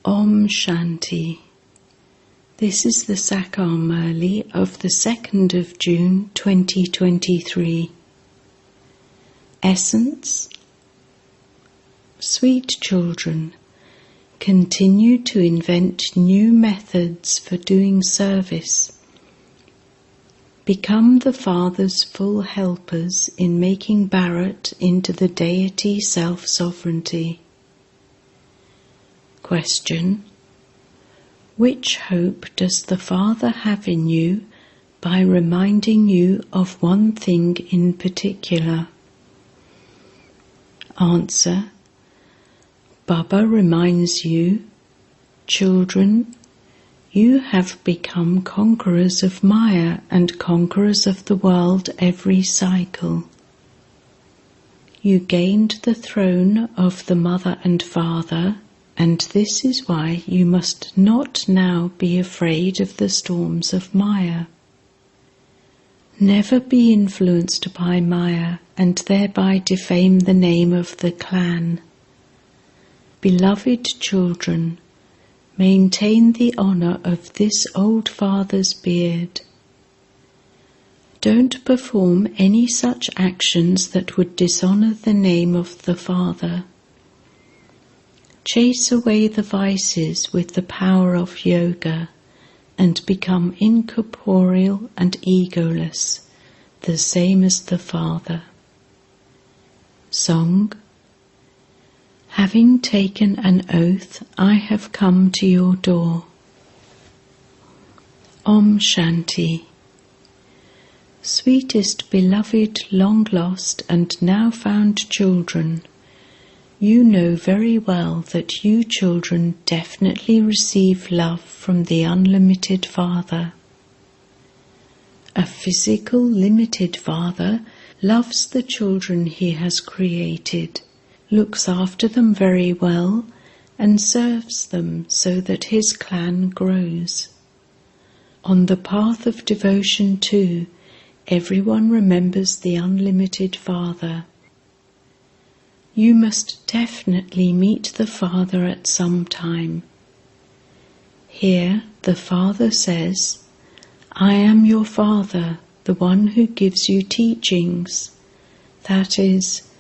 Om Shanti. This is the Sakar Murli of the 2nd of June 2023. Essence. Sweet children, continue to invent new methods for doing service. Become the Father's full helpers in making Bharat into the deity self-sovereignty. Question. Which hope does the Father have in you by reminding you of one thing in particular? Answer. Baba reminds you, children, you have become conquerors of Maya and conquerors of the world every cycle. You gained the throne of the Mother and Father, and this is why you must not now be afraid of the storms of Maya. Never be influenced by Maya and thereby defame the name of the clan. Beloved children, maintain the honor of this old father's beard. Don't perform any such actions that would dishonor the name of the Father. Chase away the vices with the power of yoga and become incorporeal and egoless, the same as the Father. Song. Having taken an oath, I have come to your door. Om Shanti. Sweetest beloved, long lost and now found children, you know very well that you children definitely receive love from the unlimited Father. A physical, limited Father loves the children he has created, looks after them very well, and serves them so that his clan grows. On the path of devotion too, everyone remembers the unlimited Father. You must definitely meet the Father at some time. Here the Father says, I am your Father, the one who gives you teachings. That is,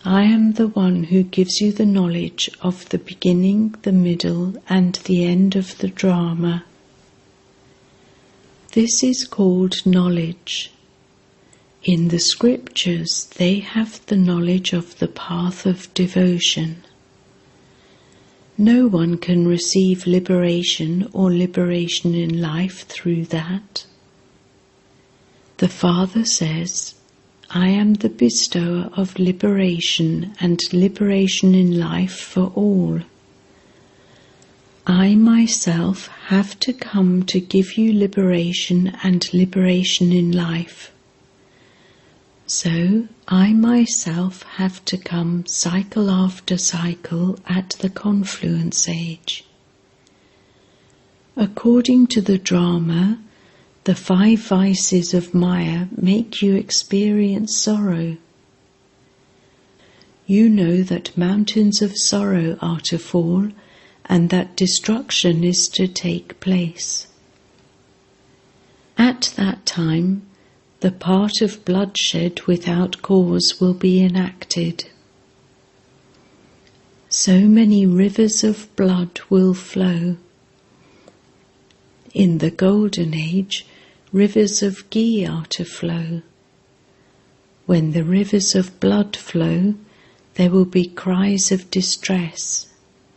I am the one who gives you the knowledge of the beginning, the middle, and the end of the drama. This is called knowledge. In the scriptures they have the knowledge of the path of devotion. No one can receive liberation or liberation in life through that. The Father says, I am the bestower of liberation and liberation in life for all. I myself have to come to give you liberation and liberation in life. So I myself have to come cycle after cycle at the confluence age. According to the drama, the 5 vices of Maya make you experience sorrow. You know that mountains of sorrow are to fall and that destruction is to take place. At that time, the part of bloodshed without cause will be enacted. So many rivers of blood will flow. In the Golden Age, rivers of ghee are to flow. When the rivers of blood flow, there will be cries of distress.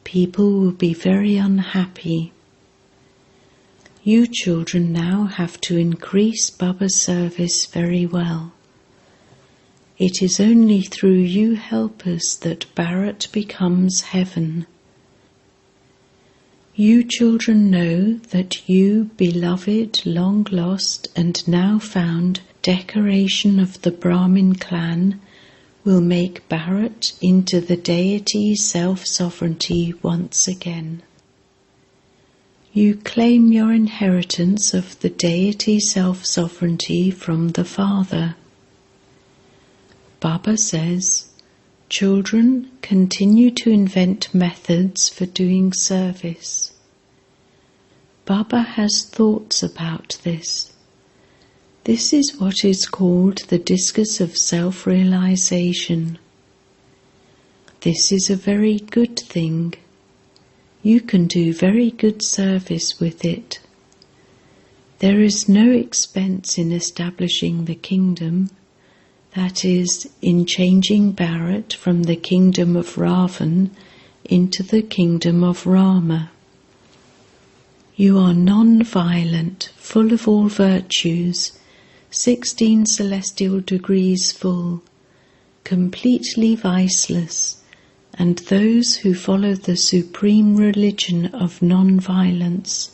People will be very unhappy. You children now have to increase Baba's service very well. It is only through you helpers that Bharat becomes heaven. You children know that you, beloved, long lost and now found decoration of the Brahmin clan, will make Bharat into the deity self-sovereignty once again. You claim your inheritance of the deity self-sovereignty from the Father. Baba says, Children continue to invent methods for doing service. Baba has thoughts about this. This is what is called the discus of self-realization. This is a very good thing. You can do very good service with it. There is no expense in establishing the kingdom, that is, in changing Bharat from the kingdom of Ravan into the kingdom of Rama. You are non-violent, full of all virtues, 16 celestial degrees full, completely viceless, and those who follow the supreme religion of non-violence.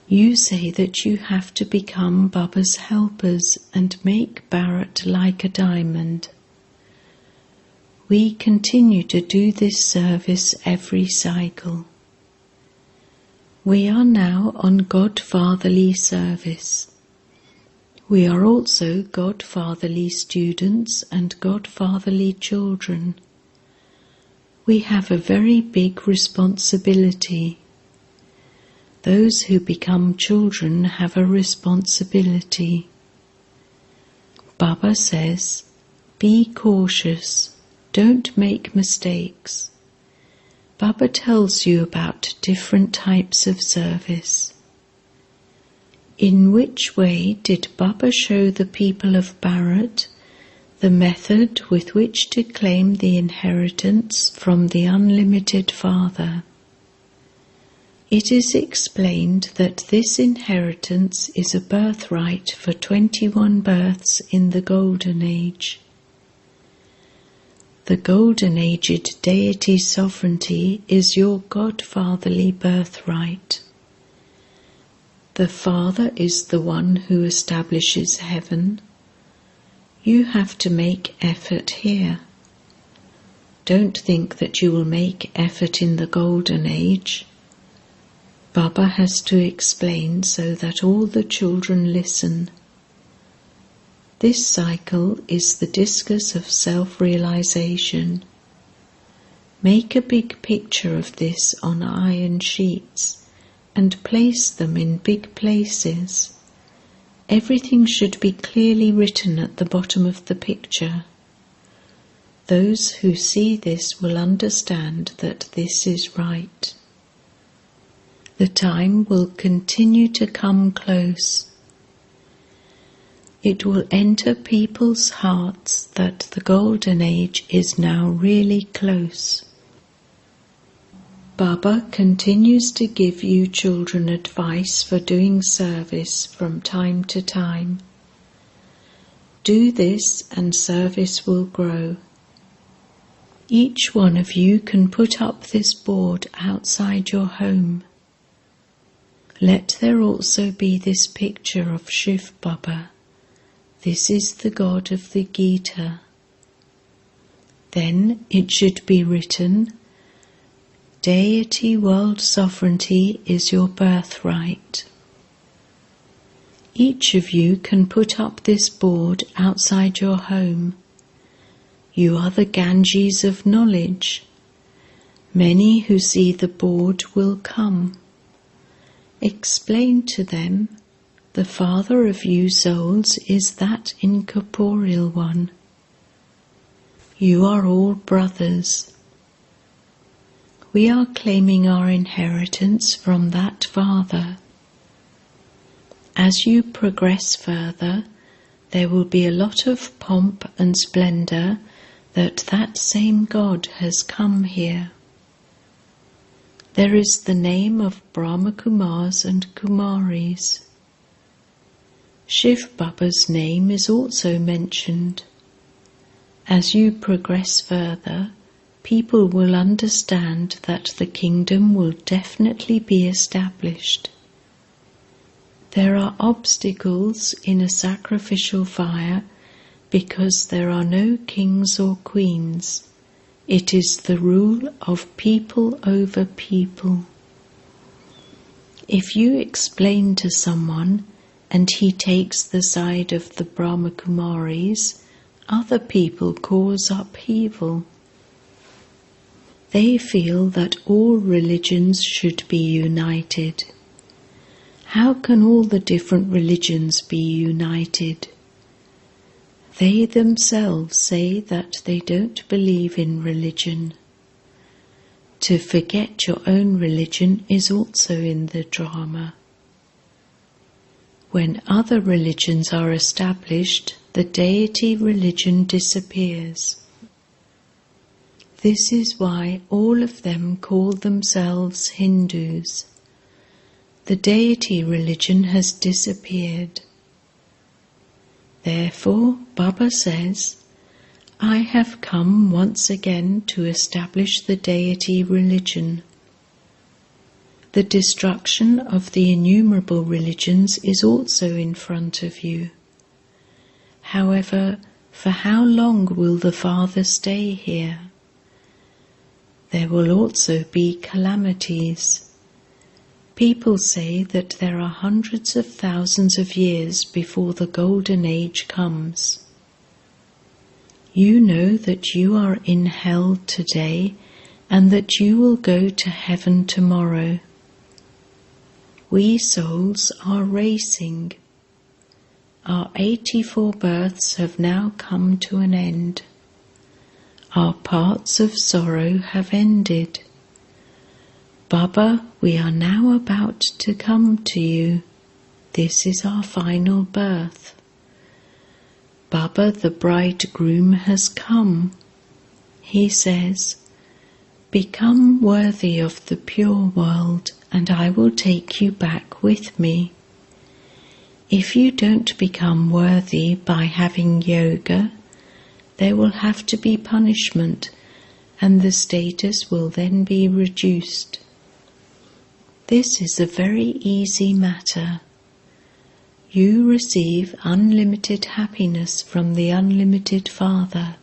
You say that you have to become Baba's helpers and make Bharat like a diamond. We continue to do this service every cycle. We are now on godfatherly service. We are also godfatherly students and godfatherly children. We have a very big responsibility. Those who become children have a responsibility. Baba says, be cautious, don't make mistakes. Baba tells you about different types of service. In which way did Baba show the people of Bharat the method with which to claim the inheritance from the unlimited Father? It is explained that this inheritance is a birthright for 21 births in the Golden Age. The golden-aged deity sovereignty is your godfatherly birthright. The Father is the one who establishes heaven. You have to make effort here. Don't think that you will make effort in the Golden Age. Baba has to explain so that all the children listen. This cycle is the discus of self-realization. Make a big picture of this on iron sheets and place them in big places. Everything should be clearly written at the bottom of the picture. Those who see this will understand that this is right. The time will continue to come close. It will enter people's hearts that the Golden Age is now really close. Baba continues to give you children advice for doing service from time to time. Do this and service will grow. Each one of you can put up this board outside your home. Let there also be this picture of Shiv Baba. This is the God of the Gita. Then it should be written, Deity world sovereignty is your birthright. Each of you can put up this board outside your home. You are the Ganges of knowledge. Many who see the board will come. Explain to them, the Father of you souls is that incorporeal one. You are all brothers. We are claiming our inheritance from that Father. As you progress further, there will be a lot of pomp and splendour that same God has come here. There is the name of Brahma Kumars and Kumaris. Shiv Baba's name is also mentioned. As you progress further, people will understand that the kingdom will definitely be established. There are obstacles in a sacrificial fire because there are no kings or queens. It is the rule of people over people. If you explain to someone and he takes the side of the Brahma Kumaris, other people cause upheaval. They feel that all religions should be united. How can all the different religions be united? They themselves say that they don't believe in religion. To forget your own religion is also in the drama. When other religions are established, the deity religion disappears. This is why all of them call themselves Hindus. The deity religion has disappeared. Therefore, Baba says, I have come once again to establish the deity religion. The destruction of the innumerable religions is also in front of you. However, for how long will the Father stay here? There will also be calamities. People say that there are hundreds of thousands of years before the golden age comes. You know that you are in hell today and that you will go to heaven tomorrow. We souls are racing. Our 84 births have now come to an end. Our parts of sorrow have ended. Baba, we are now about to come to you. This is our final birth. Baba, the bridegroom, has come. He says, become worthy of the pure world, and I will take you back with me. If you don't become worthy by having yoga, there will have to be punishment, and the status will then be reduced. This is a very easy matter. You receive unlimited happiness from the unlimited Father.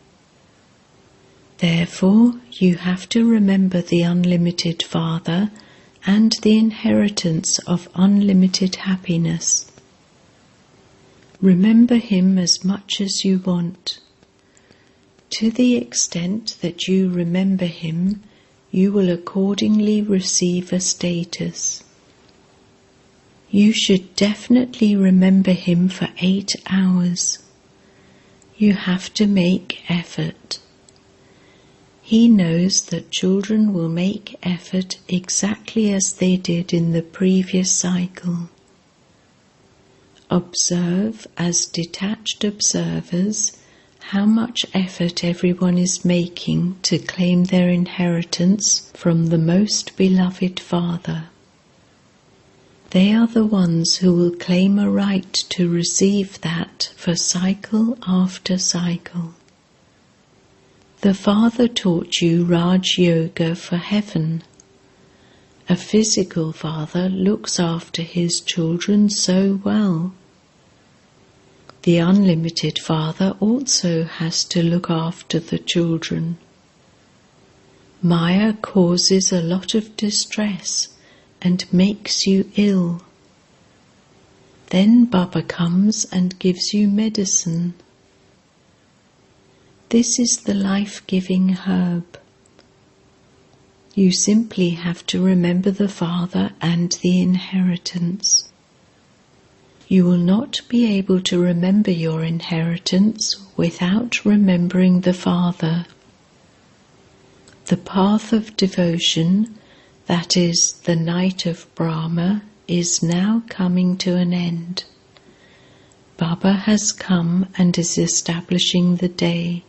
Therefore, you have to remember the unlimited Father and the inheritance of unlimited happiness. Remember him as much as you want. To the extent that you remember him, you will accordingly receive a status. You should definitely remember him for 8 hours. You have to make effort. He knows that children will make effort exactly as they did in the previous cycle. Observe as detached observers how much effort everyone is making to claim their inheritance from the most beloved Father. They are the ones who will claim a right to receive that for cycle after cycle. The Father taught you Raj Yoga for heaven. A physical father looks after his children so well. The unlimited Father also has to look after the children. Maya causes a lot of distress and makes you ill. Then Baba comes and gives you medicine. This is the life-giving herb. You simply have to remember the Father and the inheritance. You will not be able to remember your inheritance without remembering the Father. The path of devotion, that is, the night of Brahma, is now coming to an end. Baba has come and is establishing the day.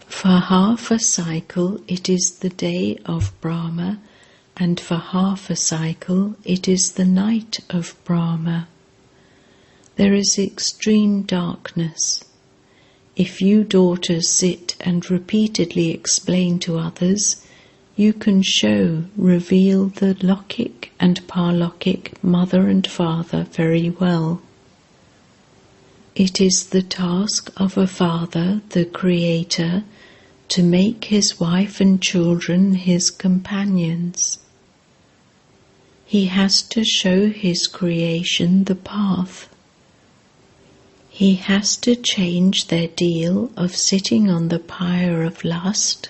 For half a cycle it is the day of Brahma, and for half a cycle it is the night of Brahma. There is extreme darkness. If you daughters sit and repeatedly explain to others, you can reveal the Lokik and Parlokik mother and father very well. It is the task of a father, the Creator, to make his wife and children his companions. He has to show his creation the path. He has to change their deal of sitting on the pyre of lust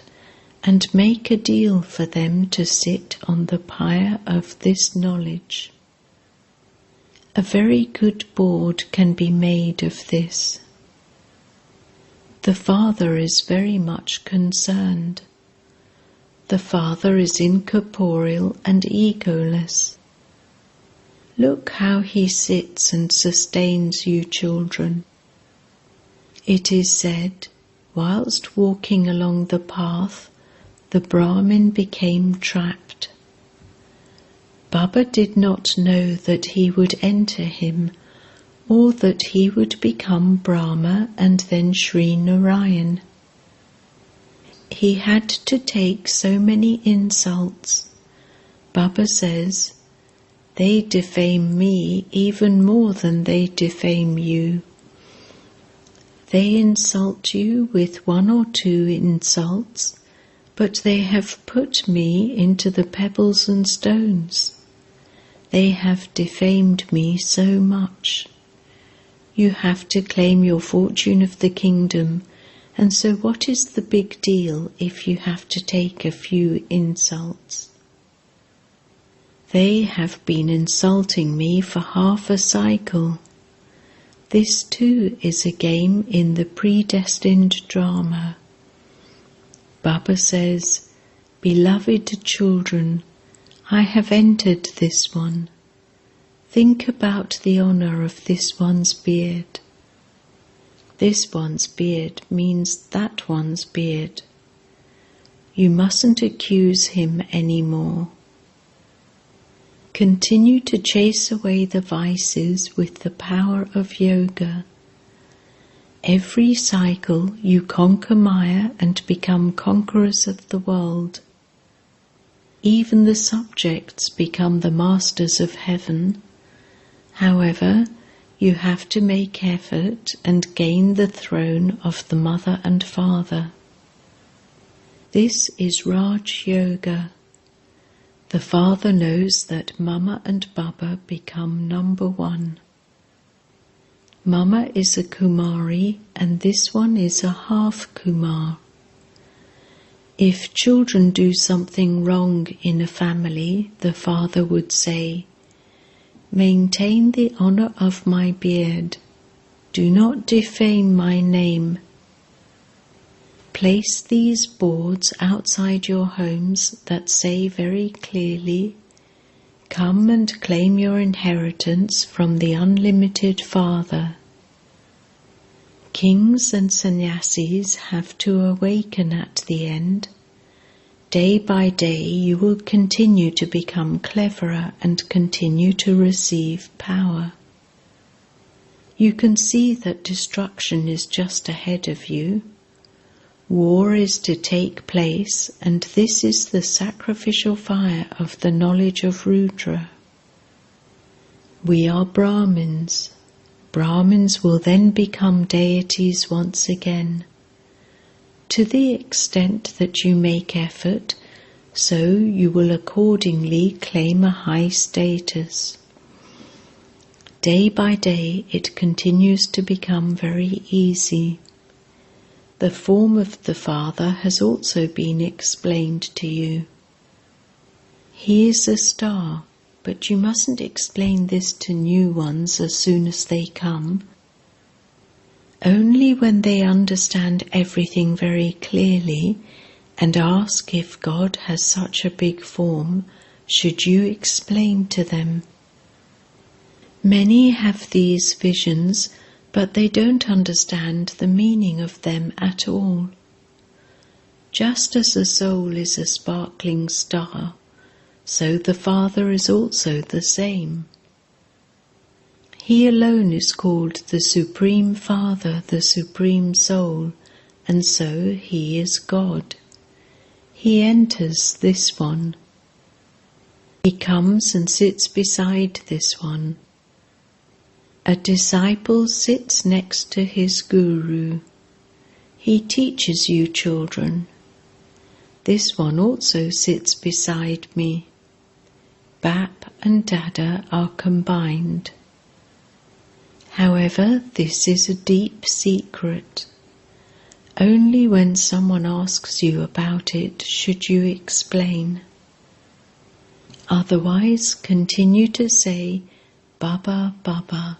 and make a deal for them to sit on the pyre of this knowledge. A very good board can be made of this. The Father is very much concerned. The Father is incorporeal and egoless. Look how he sits and sustains you children. It is said, whilst walking along the path, the Brahmin became trapped. Baba did not know that he would enter him, or that he would become Brahma and then Sri Narayan. He had to take so many insults. Baba says, "They defame me even more than they defame you. They insult you with one or two insults, but they have put me into the pebbles and stones. They have defamed me so much. You have to claim your fortune of the kingdom, and so what is the big deal if you have to take a few insults? They have been insulting me for half a cycle. This too is a game in the predestined drama." Baba says, "Beloved children, I have entered this one. Think about the honor of this one's beard. This one's beard means that one's beard. You mustn't accuse him any more. Continue to chase away the vices with the power of yoga. Every cycle you conquer Maya and become conquerors of the world. Even the subjects become the masters of heaven. However, you have to make effort and gain the throne of the mother and father. This is Raj Yoga. The father knows that Mama and Baba become number one. Mama is a Kumari and this one is a half Kumar. If children do something wrong in a family, the father would say, "Maintain the honor of my beard. Do not defame my name. Place these boards outside your homes that say very clearly, 'Come and claim your inheritance from the unlimited Father.' Kings and sannyasis have to awaken at the end. Day by day you will continue to become cleverer and continue to receive power. You can see that destruction is just ahead of you. War is to take place, and this is the sacrificial fire of the knowledge of Rudra. We are Brahmins. Brahmins will then become deities once again. To the extent that you make effort, so you will accordingly claim a high status. Day by day it continues to become very easy. The form of the Father has also been explained to you. He is a star, but you mustn't explain this to new ones as soon as they come. Only when they understand everything very clearly and ask if God has such a big form, should you explain to them. Many have these visions, but they don't understand the meaning of them at all. Just as a soul is a sparkling star, so the Father is also the same. He alone is called the Supreme Father, the Supreme Soul, and so he is God. He enters this one. He comes and sits beside this one. A disciple sits next to his guru. He teaches you children. This one also sits beside me. Bap and Dada are combined. However, this is a deep secret. Only when someone asks you about it should you explain. Otherwise, continue to say, Baba, Baba.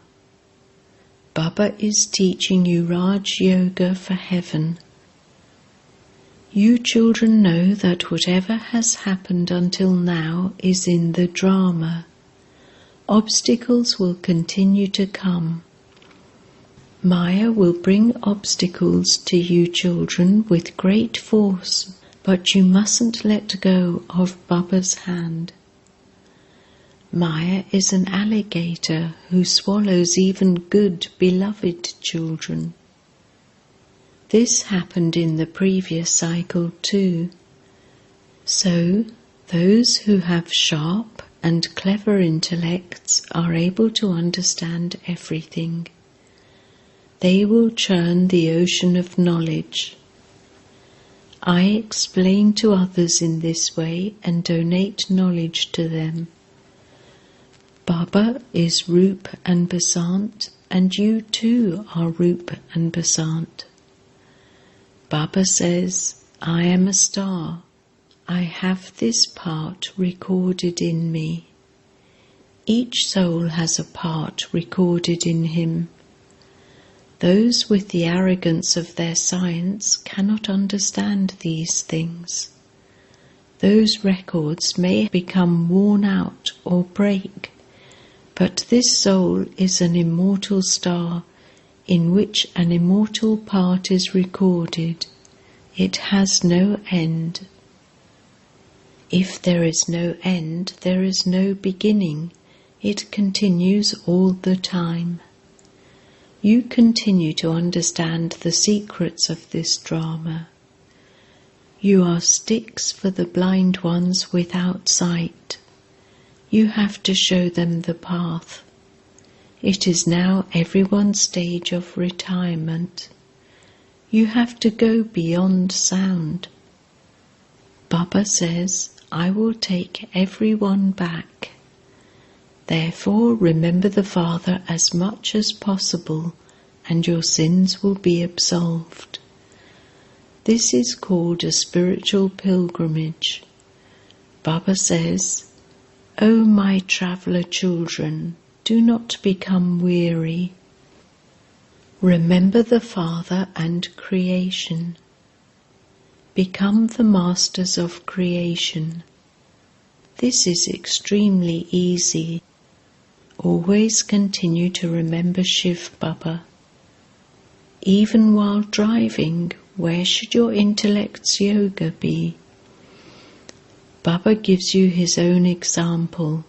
Baba is teaching you Raj Yoga for heaven. You children know that whatever has happened until now is in the drama. Obstacles will continue to come. Maya will bring obstacles to you children with great force, but you mustn't let go of Baba's hand. Maya is an alligator who swallows even good, beloved children. This happened in the previous cycle too. So, those who have sharp and clever intellects are able to understand everything. They will churn the ocean of knowledge. I explain to others in this way and donate knowledge to them. Baba is Roop and Basant, and you too are Roop and Basant. Baba says, I am a star. I have this part recorded in me. Each soul has a part recorded in him. Those with the arrogance of their science cannot understand these things. Those records may become worn out or break, but this soul is an immortal star in which an immortal part is recorded. It has no end. If there is no end, there is no beginning. It continues all the time. You continue to understand the secrets of this drama. You are sticks for the blind ones without sight. You have to show them the path. It is now everyone's stage of retirement. You have to go beyond sound. Baba says, I will take everyone back. Therefore, remember the Father as much as possible, and your sins will be absolved. This is called a spiritual pilgrimage. Baba says, O my traveller children, do not become weary. Remember the Father and creation. Become the masters of creation. This is extremely easy. Always continue to remember Shiv Baba. Even while driving, where should your intellect's yoga be? Baba gives you his own example.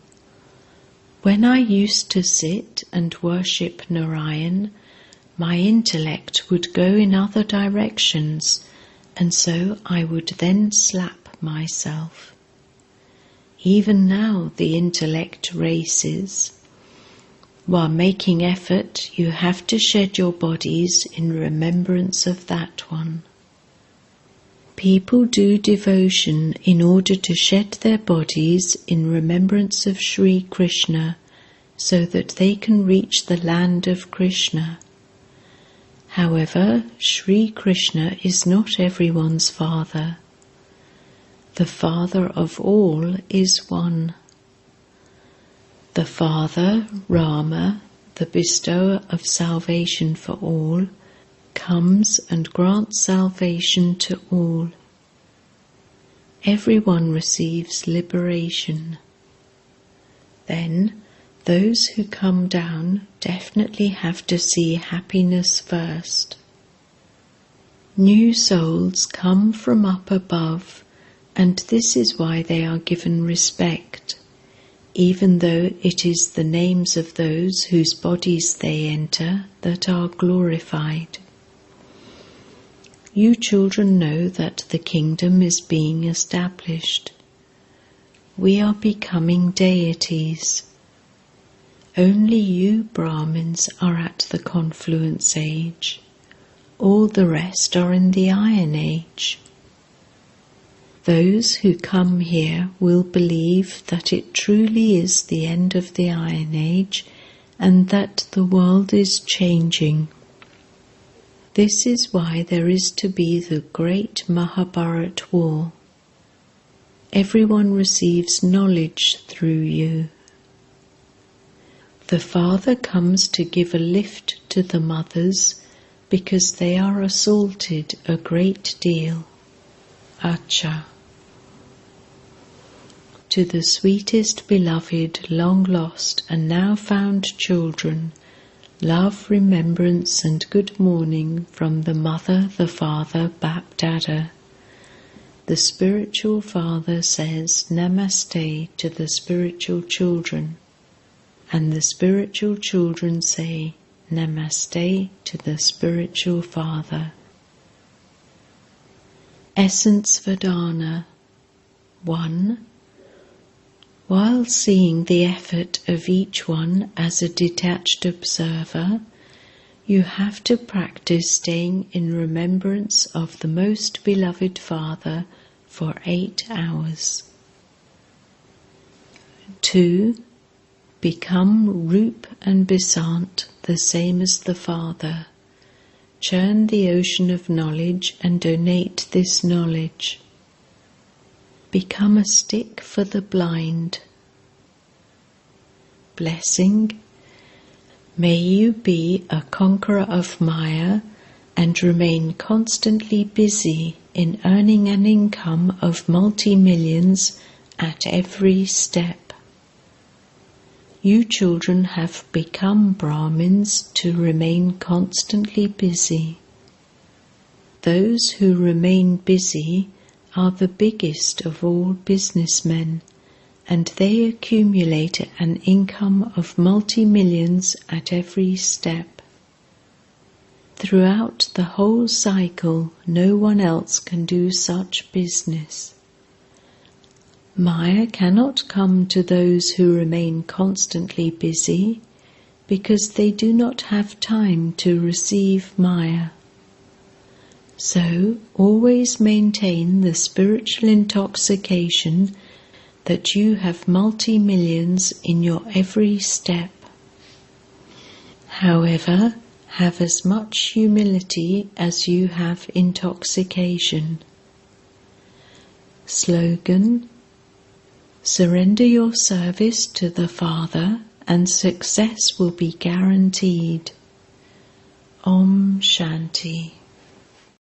When I used to sit and worship Narayan, my intellect would go in other directions, and so I would then slap myself. Even now the intellect races. While making effort, you have to shed your bodies in remembrance of that one. People do devotion in order to shed their bodies in remembrance of Sri Krishna, so that they can reach the land of Krishna. However, Sri Krishna is not everyone's father. The Father of all is one. The Father, Rama, the bestower of salvation for all, comes and grants salvation to all. Everyone receives liberation. Then, those who come down definitely have to see happiness first. New souls come from up above, and this is why they are given respect, even though it is the names of those whose bodies they enter that are glorified. You children know that the kingdom is being established. We are becoming deities. Only you Brahmins are at the confluence age. All the rest are in the Iron Age. Those who come here will believe that it truly is the end of the Iron Age and that the world is changing. This is why there is to be the great Mahabharata war. Everyone receives knowledge through you. The father comes to give a lift to the mothers because they are assaulted a great deal. Acha. To the sweetest beloved, long lost and now found children, love, remembrance and good morning from the mother, the father, Bap Dada. The spiritual father says Namaste to the spiritual children, and the spiritual children say Namaste to the spiritual father. Essence Vedana 1. While seeing the effort of each one as a detached observer, you have to practice staying in remembrance of the most beloved Father for 8 hours. 2. Become Rup and Bisant, the same as the Father. Churn the ocean of knowledge and donate this knowledge. Become a stick for the blind. Blessing. May you be a conqueror of Maya and remain constantly busy in earning an income of multi-millions at every step. You children have become Brahmins to remain constantly busy. Those who remain busy are the biggest of all businessmen, and they accumulate an income of multi-millions at every step. Throughout the whole cycle, no one else can do such business. Maya cannot come to those who remain constantly busy because they do not have time to receive Maya. So, always maintain the spiritual intoxication that you have multi-millions in your every step. However, have as much humility as you have intoxication. Slogan: surrender your service to the Father and success will be guaranteed. Om Shanti.